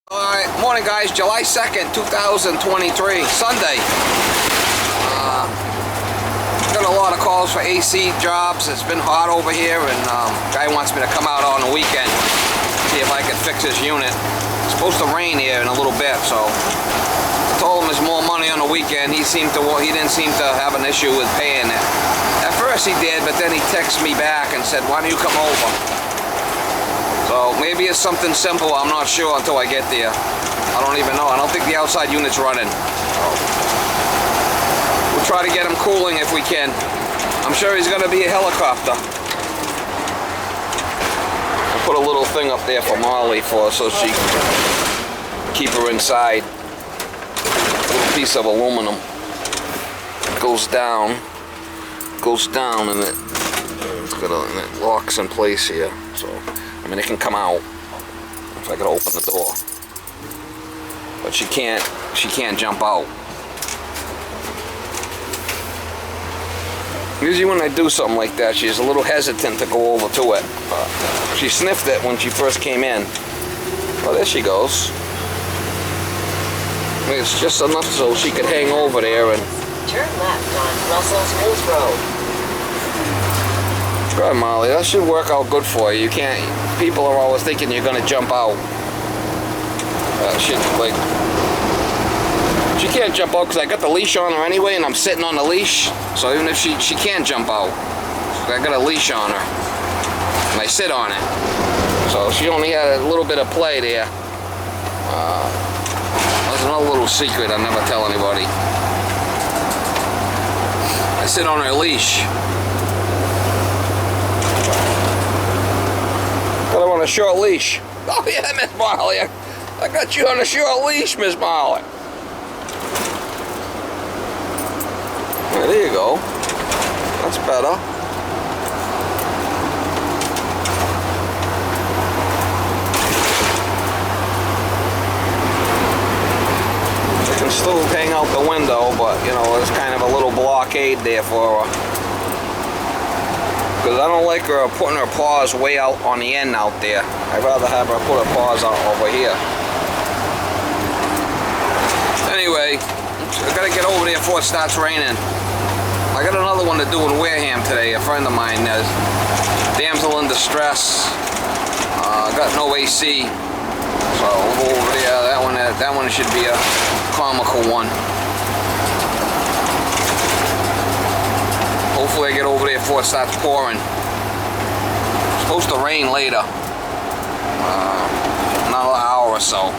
Alright, morning guys, July 2nd, 2023, Sunday. Got a lot of calls for AC jobs. It's been hot over here, and guy wants me to come out on the weekend, see if I can fix his unit. It's supposed to rain here in a little bit, so I told him there's more money on the weekend. He didn't seem to have an issue with paying it. At first he did, but then he texted me back and said, why don't you come over? So maybe it's something simple, I'm not sure until I get there. I don't even know. I don't think the outside unit's running. So we'll try to get him cooling if we can. I'm sure he's gonna be a helicopter. I'll put a little thing up there for Molly so she can keep her inside. A little piece of aluminum. Goes down and it locks in place here. So I mean, it can come out if I could open the door, but she can't jump out. Usually when I do something like that, she's a little hesitant to go over to it. She sniffed it when she first came in. Well, there she goes. I mean, it's just enough so she could hang over there and turn left on Russell's Mills Road. Good, Molly. That should work out good for you. You can't. People are always thinking you're gonna jump out. She can't jump out because I got the leash on her anyway, and I'm sitting on the leash. So even if she can't jump out, I got a leash on her, and I sit on it. So she only had a little bit of play there. That's another little secret I never tell anybody. I sit on her leash. Got her on a short leash. Oh yeah, Miss Molly. I got you on a short leash, Miss Molly. Yeah, there you go. That's better. She can still hang out the window, but you know, there's kind of a little blockade there for her. Because I don't like her putting her paws way out on the end out there. I'd rather have her put her paws out over here. Anyway, I gotta get over there before it starts raining. I got another one to do in Wareham today. A friend of mine is damsel in distress. Got no AC, so we'll go over there. That one should be a comical one. Hopefully I get over there before it starts pouring. It's supposed to rain later. Another hour or so.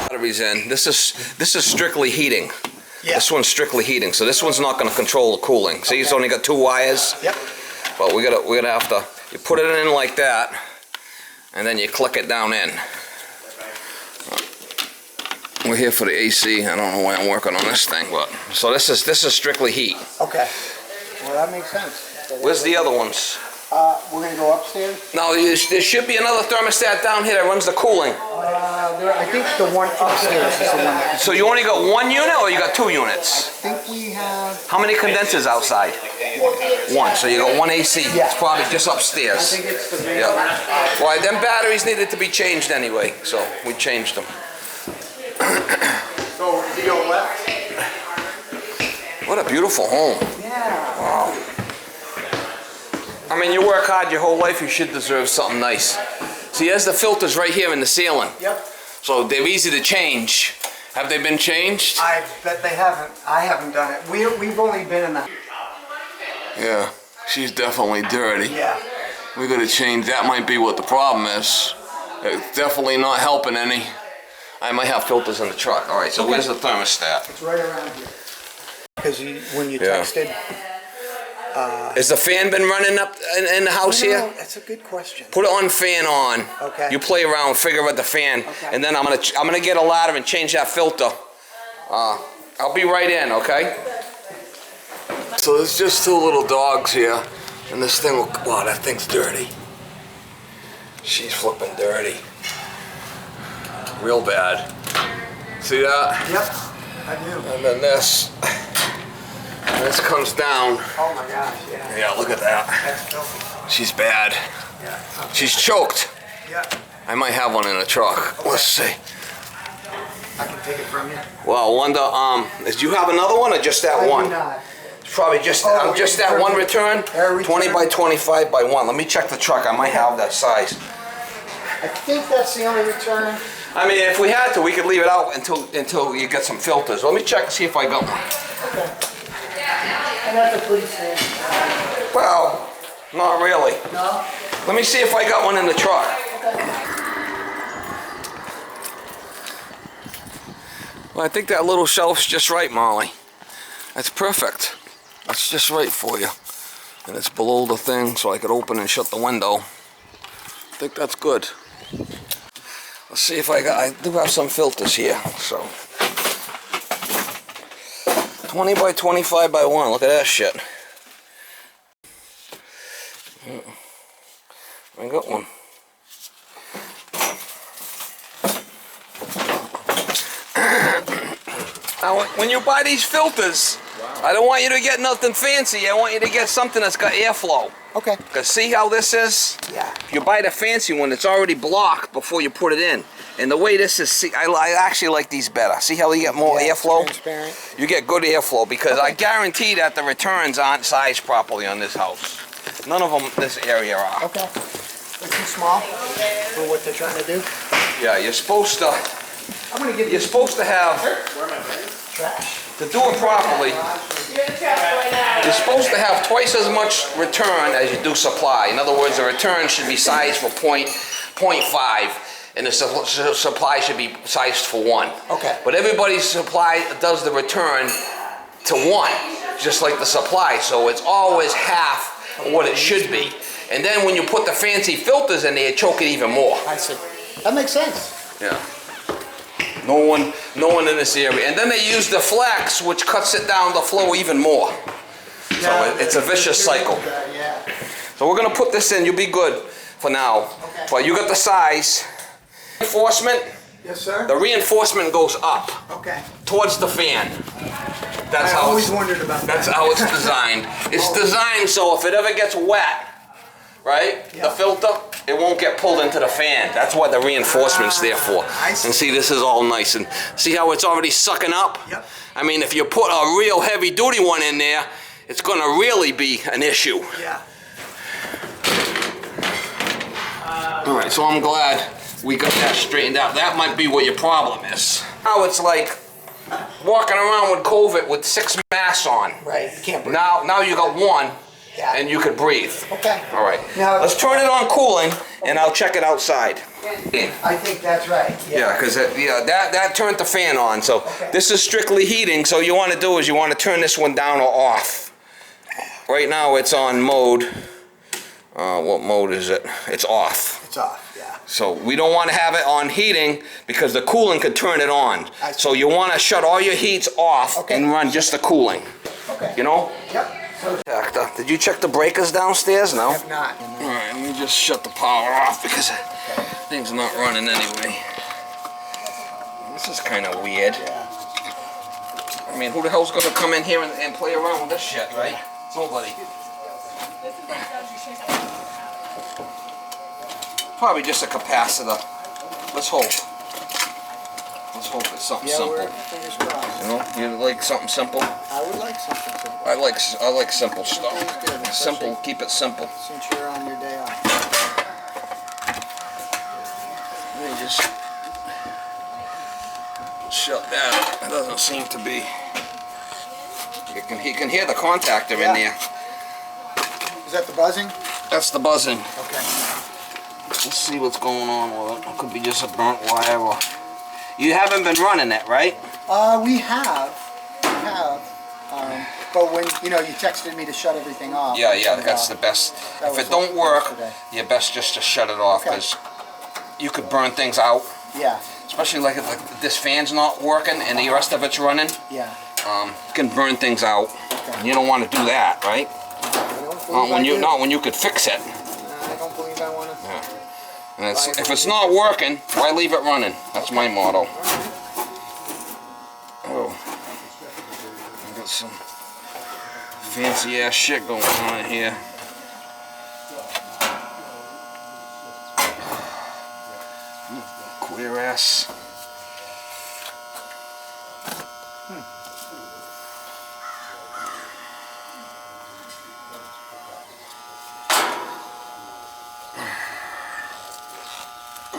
Battery's in. This is strictly heating. Yeah. This one's strictly heating, so this one's not going to control the cooling. See, it's only got 2 wires. Yep. But we're gonna have to. You put it in like that, and then you click it down in. We're here for the AC. I don't know why I'm working on this thing, but so this is strictly heat. Okay. Well, that makes sense. Where's the other ones? We're going to go upstairs? No, there should be another thermostat down here that runs the cooling. I think the one upstairs is the one that... So you only got 1 unit or you got 2 units? I think we have... How many condensers outside? 1. So you got 1 AC. Yeah. It's probably just upstairs. I think it's the main... Yeah. Well, them batteries needed to be changed anyway, so we changed them. So, do you go left? What a beautiful home. Yeah. Wow. I mean, you work hard your whole life, you should deserve something nice. See, there's the filters right here in the ceiling. Yep. So they're easy to change. Have they been changed? I bet they haven't. I haven't done it. We've only been in the... Yeah, she's definitely dirty. Yeah. We gotta change. That might be what the problem is. It's definitely not helping any. I might have filters in the truck. All right, so where's the thermostat? It's right around here. Because when you texted... Has the fan been running up in the house here? That's a good question. Put it on fan on. Okay. You play around, figure out the fan, okay. And then I'm gonna get a ladder and change that filter. I'll be right in, okay? So there's just 2 little dogs here, and this thing will. Wow, that thing's dirty. She's flipping dirty. Real bad. See that? Yep, I do. And then this comes down. Oh my gosh, yeah. Yeah, look at that. That's filthy. She's bad. Yeah. She's choked. Yeah. I might have one in the truck. Let's see. I can take it from you. Well, I wonder, do you have another one or just that I one? do not. It's probably just, Oh, just that one return? Air return. 20 by 25 by 1. Let me check the truck. I might have that size. I think that's the only return. I mean, if we had to, we could leave it out until you get some filters. Let me check and see if I got one. Okay. And that's a police thing. Well, not really. No? Let me see if I got one in the truck. Well, I think that little shelf's just right, Molly. That's perfect. That's just right for you. And it's below the thing so I could open and shut the window. I think that's good. Let's see if I do have some filters here, so. 20 by 25 by 1, look at that shit. I got one. Now, when you buy these filters, I don't want you to get nothing fancy. I want you to get something that's got airflow. Okay. Because see how this is? Yeah. If you buy the fancy one, it's already blocked before you put it in. And the way this is, see, I actually like these better. See how you get more airflow? Transparent. You get good airflow because I guarantee that the returns aren't sized properly on this house. None of them this area are. Okay. They're too small for what they're trying to do. Yeah, you're supposed to. I'm gonna give you You're supposed to have trash. to do it properly. You're supposed to have twice as much return as you do supply. In other words, the return should be sized for 0.5, and the supply should be sized for 1. Okay. But everybody's supply does the return to 1, just like the supply. So it's always half what it should be. And then when you put the fancy filters in there, you choke it even more. I see. That makes sense. Yeah. No one in this area. And then they use the flex, which cuts it down the flow even more. So it's a vicious cycle. Yeah. So we're gonna put this in, you'll be good for now. Okay. But you got the size. Reinforcement, Yes, sir. the reinforcement goes up Okay. towards the fan. That's I how always it's, wondered about that's that. how it's designed. It's designed so if it ever gets wet, right, Yeah. the filter, it won't get pulled into the fan. That's what the reinforcement's there for. I see. And see, this is all nice. And see how it's already sucking up? Yep. I mean, if you put a real heavy duty one in there, it's gonna really be an issue. Yeah. All right, so I'm glad we got that straightened out. That might be what your problem is. Now it's like walking around with COVID with 6 masks on. Right. You can't breathe. Now you got 1, Yeah. and you could breathe. Okay. All right. Now- Let's turn it on cooling, and I'll check it outside. I think that's right. Yeah, because that turned the fan on. So Okay. this is strictly heating. So you want to do is you want to turn this one down or off. Right now it's on mode. What mode is it? It's off. It's off. Yeah. So we don't want to have it on heating because the cooling could turn it on. I see. So you want to shut all your heats off Okay. and run just the cooling. Okay. You know? Yep. So Did you check the breakers downstairs? No? I have not. All right, let me just shut the power off because thing's not running anyway. This is kind of weird. I mean, who the hell's going to come in here and play around with this shit, right? Nobody. Probably just a capacitor. Let's hope. Let's hope it's something Yeah, simple. we're fingers crossed. You know, you like something simple? I would like something simple. I like simple stuff. Simple is good, Simple, keep it simple. Since you're on your day off. Let me just shut that. It doesn't seem to be. You can hear the contactor in there. Is that the buzzing? That's the buzzing. Okay. Let's see what's going on with it. It could be just a burnt wire or... You haven't been running it, right? We have. But when, you texted me to shut everything off. Yeah, that's the best. That If was it don't work, yesterday. you're best just to shut it off Okay. because you could burn things out. Yeah, Especially like if this fan's not working and the rest of it's running. yeah. You can burn things out. Okay. And you don't want to do that, right? I don't believe Not when you could fix it. I don't believe I want to. Yeah. And if it's not working, why leave it running? That's my motto. Oh, I got some fancy ass shit going on in here. Queer ass.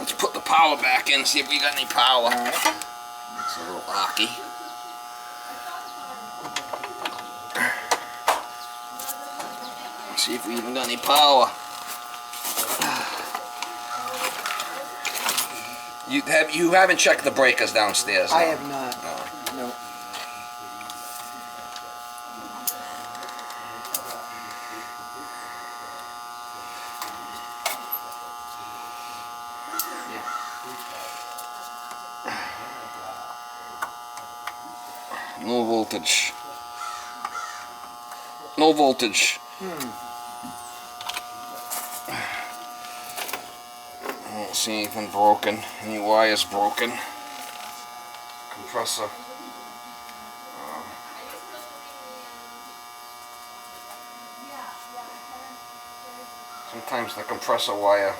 Let's put the power back in, see if we got any power. All right. It's a little arky. See if we even got any power. You haven't checked the breakers downstairs? I no? have not. No. No. No voltage. No voltage. I don't see anything broken. Any wires broken. Compressor. Sometimes the compressor wire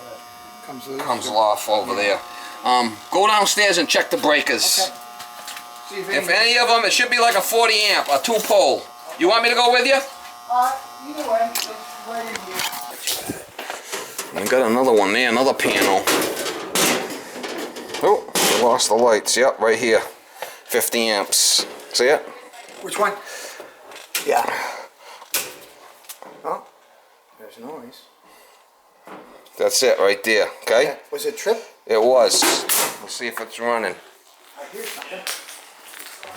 comes off over there. Go downstairs and check the breakers. Okay. See If any of them, it should be like a 40 amp, a 2-pole. You want me to go with you? Either way, it's right in here. We got another one there, another panel. Oh, we lost the lights. Yep, right here. 50 amps. See it? Which one? Yeah. Oh, there's noise. That's it right there, okay? Yeah. Was it trip? It was. We'll see if it's running. I hear something.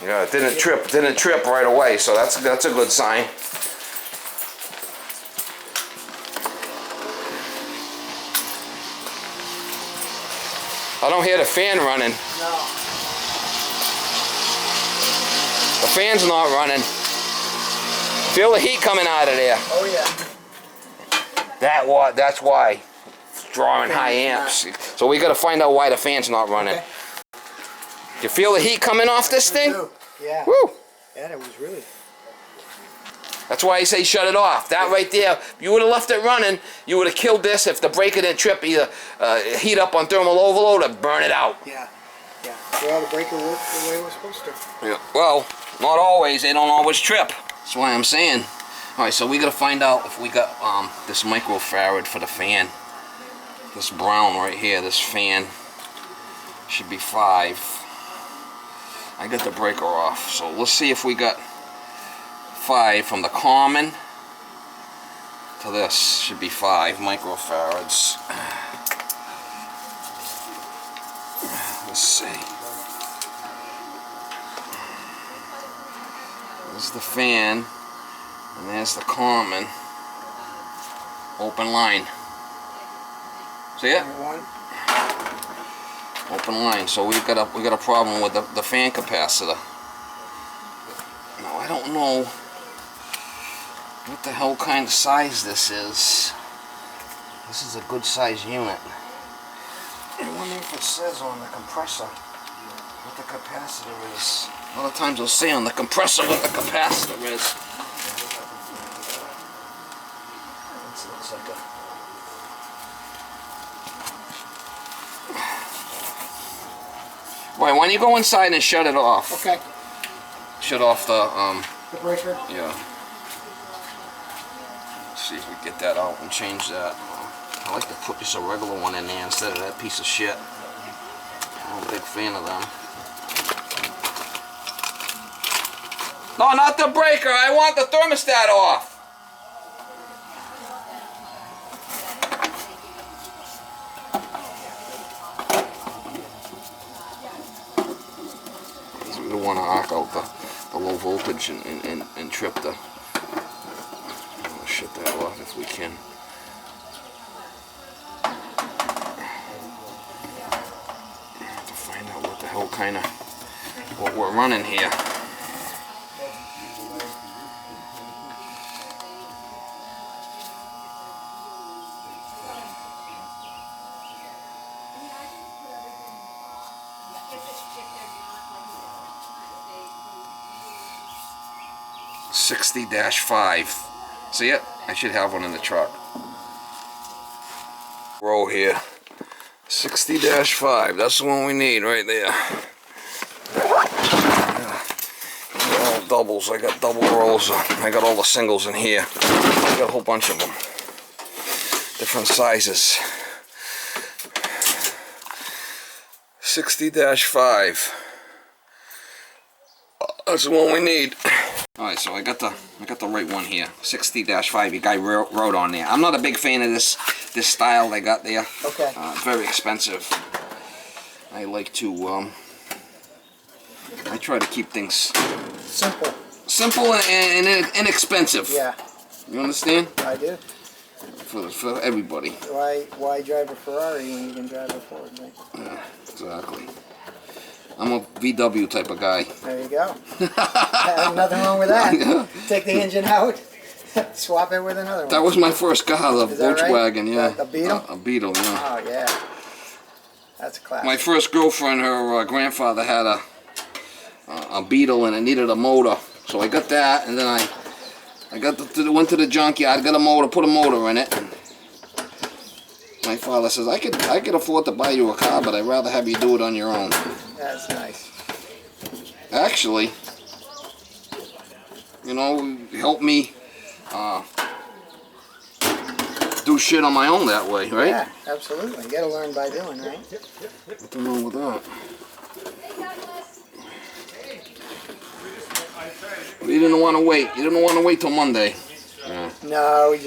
Yeah, it didn't trip right away, so that's a good sign. I don't hear the fan running. No. The fan's not running. Feel the heat coming out of there. Oh yeah. That's why it's drawing high amps. So we got to find out why the fan's not running. Okay. You feel the heat coming off this thing? Yeah. Woo! Yeah, it was really. That's why I say shut it off. That right there, if you would have left it running, you would have killed this. If the breaker didn't trip, either heat up on thermal overload or burn it out. Yeah. Yeah. Well, the breaker worked the way it was supposed to. Yeah. Well, not always. They don't always trip. That's why I'm saying. All right, so we got to find out if we got this microfarad for the fan. This brown right here, this fan should be 5. I got the breaker off, so let's see if we got 5 from the common to this. Should be 5 microfarads. Let's see. There's the fan, and there's the common. Open line. See it? One. Open line. So we got a problem with the fan capacitor. Now I don't know what the hell kind of size this is. This is a good size unit. I wonder if it says on the compressor what the capacitor is. A lot of times it'll say on the compressor what the capacitor is. This looks like a... Why don't you go inside and shut it off? Okay. Shut off the breaker? yeah. Let's see if we get that out and change that. I like to put just a regular one in there instead of that piece of shit. I'm a big fan of them. No, not the breaker. I want the thermostat off. We don't want to arc out the low voltage and trip the... I'll shut that off if we can. To find out what the hell kind of... what we're running here. $60-5. See it? I should have one in the truck. Row here. $60-5. That's the one we need right there. All doubles. I got double rolls. I got all the singles in here. I got a whole bunch of them. Different sizes. 60-5. That's the one we need. Alright, so I got the right one here. 60-5. Your guy wrote on there. I'm not a big fan of this style they got there. Okay. It's very expensive. I like to I try to keep things simple and inexpensive. Yeah. You understand? I do. For everybody. Why drive a Ferrari when you can drive a Ford, right? Yeah, exactly. I'm a VW type of guy. There you go. Nothing wrong with that. Yeah. Take the engine out, swap it with another one. That was my first car, the Volkswagen, right? yeah. A Beetle? A Beetle, yeah. Oh, yeah. That's a classic. My first girlfriend, her grandfather had a Beetle and it needed a motor. So I got that, and then I went to the junkyard, got a motor, put a motor in it. My father says, I could afford to buy you a car, but I'd rather have you do it on your own. That's nice. Actually, you know, help me do shit on my own that way, right? Yeah, absolutely. You gotta learn by doing, right? Nothing wrong with that. But you didn't want to wait. You didn't want to wait till Monday. Yeah. No, we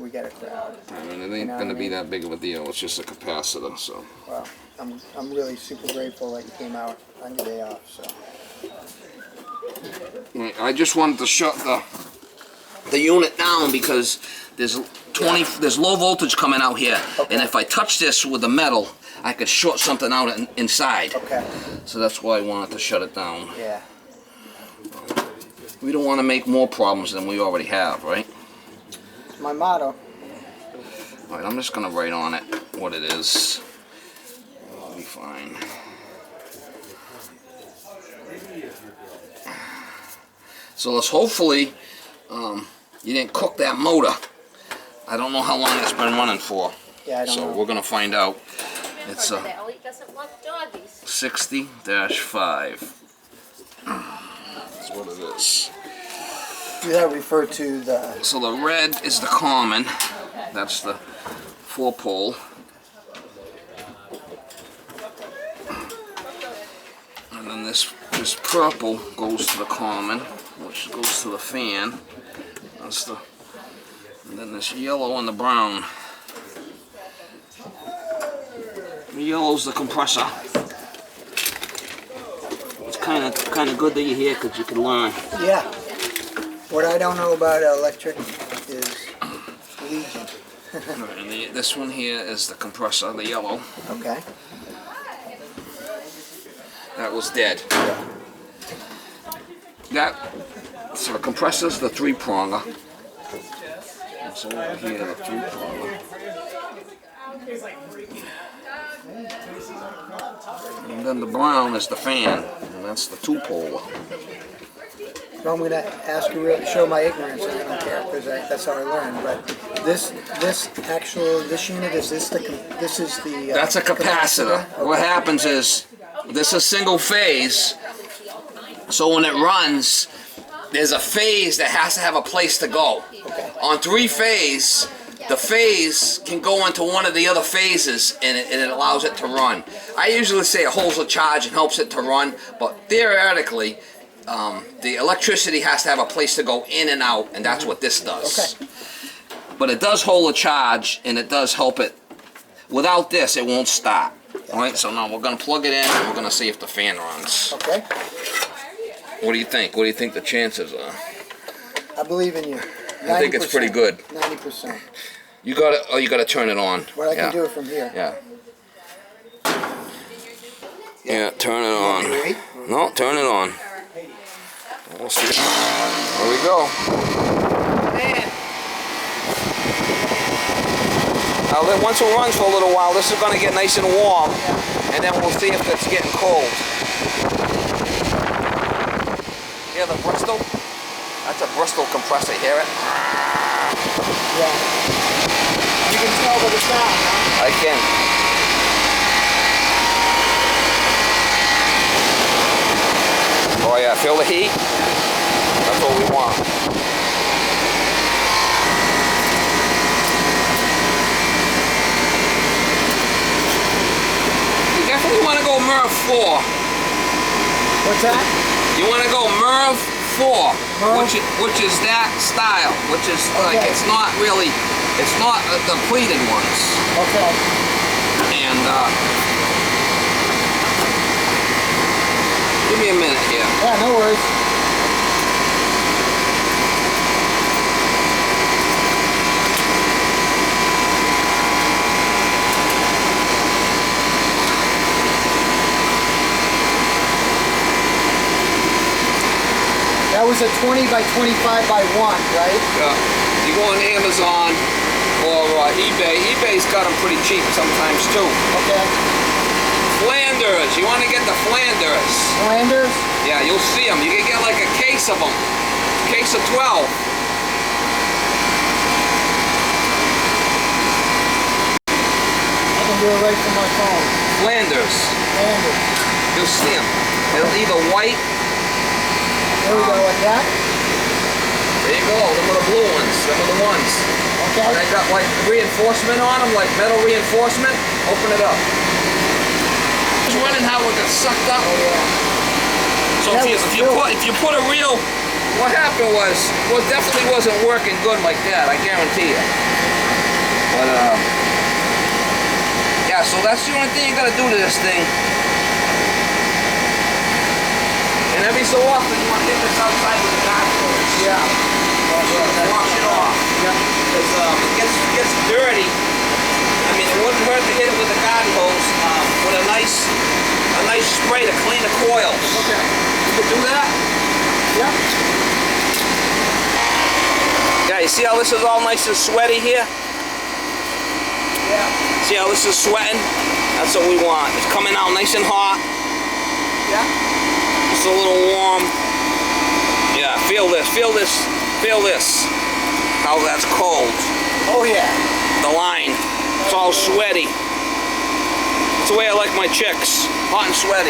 got a crowd. I mean, it ain't gonna be that big of a deal. It's just a capacitor, so. Well, I'm really super grateful that you came out on your day off. So. I just wanted to shut the unit down because there's low voltage coming out here, Okay. and if I touch this with the metal, I could short something out inside. Okay. So that's why I wanted to shut it down. Yeah. We don't want to make more problems than we already have, right? It's my motto. All right, I'm just gonna write on it what it is. It'll be fine. So let's hopefully you didn't cook that motor. I don't know how long it's been running for. Yeah, I don't know. So we're gonna find out. It's a Ellie doesn't want doggies. 60-5. That's what it is. Do that refer to the... So the red is the common. That's the 4-pole. And then this purple goes to the common, which goes to the fan. That's the, and then this yellow and the brown. The yellow's the compressor. It's kind of good that you're here because you can learn. Yeah. What I don't know about electric is Legion. And this one here is the compressor, the yellow. Okay. That was dead. So the compressor's the 3-pronger. It's over here, the 3-pronger. And then the brown is the fan, and that's the 2-pole. So I'm going to ask you to show my ignorance, and I don't care, because that's how I learned. But this unit, is this the... That's a capacitor. Okay. What happens is, this is single phase, so when it runs, there's a phase that has to have a place to go. Okay. On 3-phase, the phase can go into one of the other phases and it allows it to run. I usually say it holds a charge and helps it to run, but theoretically, the electricity has to have a place to go in and out, and that's what this does. Okay. But it does hold a charge, and it does help it. Without this, it won't start. Alright, so now we're going to plug it in, and we're going to see if the fan runs. Okay. What do you think? What do you think the chances are? I believe in you. 90%. I think it's pretty good. 90%. You gotta turn it on. Well, I can do it from here. Yeah. Yeah, turn it on. Wait. No, turn it on. We'll see. There we go. Now, once it runs for a little while, this is going to get nice and warm, and then we'll see if it's getting cold. Hear the Bristol? That's a Bristol compressor. Hear it? Yeah. You can tell by the sound, huh? I can. Oh yeah, feel the heat? That's what we want. You want to go MERV 4. What's that? You want to go MERV 4, MERV? which is that style, which is like, Okay. it's not really, it's not the pleated ones. Okay. And give me a minute here. Yeah, no worries. That was a 20 by 25 by 1, right? You go on Amazon or eBay. eBay's got them pretty cheap sometimes too. Okay. Flanders. You want to get the Flanders. Flanders? Yeah, you'll see them. You can get like a case of them. Case of 12. I can do it right from my phone. Flanders. Flanders. You'll see them. They'll either white. There we go, like that. There you go. Them are the blue ones. Them are the ones. Okay. They got like reinforcement on them, like metal reinforcement. Open it up. It's running how it got sucked up. Oh yeah. So That if was you put a real, what happened was, well, it definitely wasn't working good like that. I guarantee you. But yeah. So that's the only thing you gotta do to this thing. And every so often you want to hit this outside with the garden hose. Yeah. Wash it off. Yeah. Because it gets dirty. I mean, it wouldn't hurt to hit it with a garden hose with a nice spray to clean the coils. Okay. You could do that. Yeah. Yeah, you see how this is all nice and sweaty here? Yeah. See how this is sweating? That's what we want. It's coming out nice and hot. Yeah. It's a little warm. Yeah, feel this, feel this, feel this. How that's cold. Oh yeah. The line. It's all sweaty. That's the way I like my chicks. Hot and sweaty.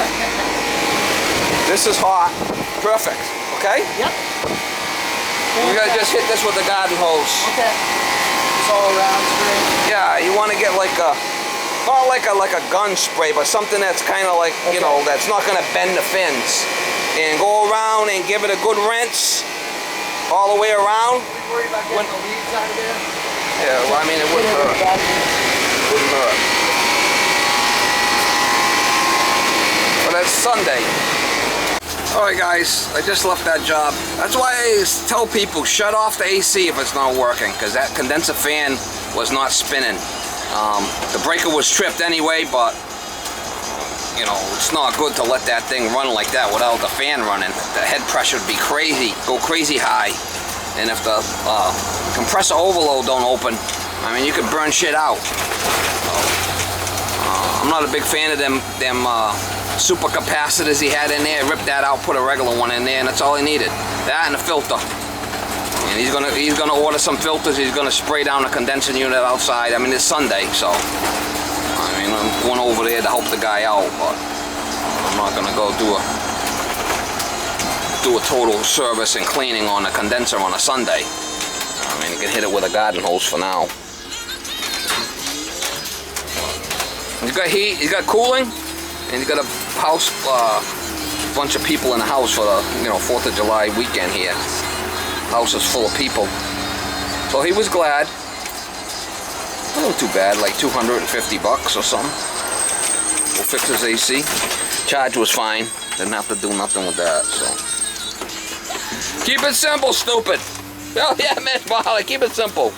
This is hot. Perfect. Okay? Yep. We're gonna just hit this with the garden hose. Okay. It's all around straight. Yeah, you want to get like a, not like a gun spray, but something that's kind of like, you know, that's not gonna bend the fins. And go around and give it a good rinse all the way around. Are you worried about getting the leaves out of there? Yeah, well, I mean, it wouldn't hurt. It wouldn't hurt. But it's Sunday. Alright guys, I just left that job. That's why I tell people, shut off the AC if it's not working, because that condenser fan was not spinning. The breaker was tripped anyway, but you know, it's not good to let that thing run like that without the fan running. The head pressure would be crazy, go crazy high. And if the compressor overload don't open, I mean, you could burn shit out. So, I'm not a big fan of them super capacitors he had in there. Ripped that out, put a regular one in there, and that's all he needed. That and a filter. And he's gonna order some filters. He's gonna spray down the condensing unit outside. I mean, it's Sunday, so I mean, I'm going over there to help the guy out, but I'm not gonna go do a total service and cleaning on a condenser on a Sunday. I mean, you can hit it with a garden hose for now. He's got heat, he's got cooling, and he's got a house, bunch of people in the house for the, you know, 4th of July weekend here. House is full of people. So he was glad. A little too bad, like 250 bucks or something. We'll fix his AC. Charge was fine. Didn't have to do nothing with that, so. Keep it simple, stupid. Oh yeah, man, Molly, keep it simple.